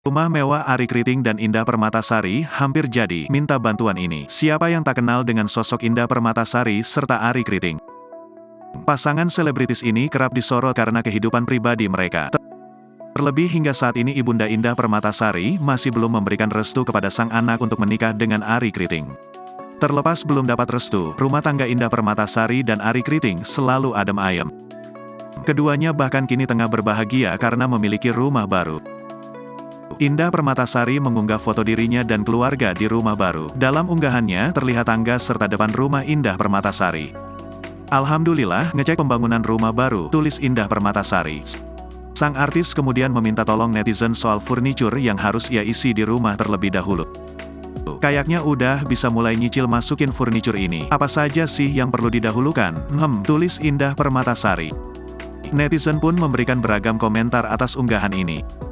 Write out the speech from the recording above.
Rumah mewah Arie Kriting dan Indah Permatasari hampir jadi, minta bantuan ini. Siapa yang tak kenal dengan sosok Indah Permatasari serta Arie Kriting? Pasangan selebritis ini kerap disorot karena kehidupan pribadi mereka. Terlebih hingga saat ini Ibunda Indah Permatasari masih belum memberikan restu kepada sang anak untuk menikah dengan Arie Kriting. Terlepas belum dapat restu, rumah tangga Indah Permatasari dan Arie Kriting selalu adem ayem. Keduanya bahkan kini tengah berbahagia karena memiliki rumah baru. Indah Permatasari mengunggah foto dirinya dan keluarga di rumah baru. Dalam unggahannya terlihat tangga serta depan rumah Indah Permatasari. Alhamdulillah, ngecek pembangunan rumah baru, tulis Indah Permatasari. Sang artis kemudian meminta tolong netizen soal furniture yang harus ia isi di rumah terlebih dahulu. Kayaknya udah bisa mulai nyicil masukin furniture ini. Apa saja sih yang perlu didahulukan? Tulis Indah Permatasari. Netizen pun memberikan beragam komentar atas unggahan ini.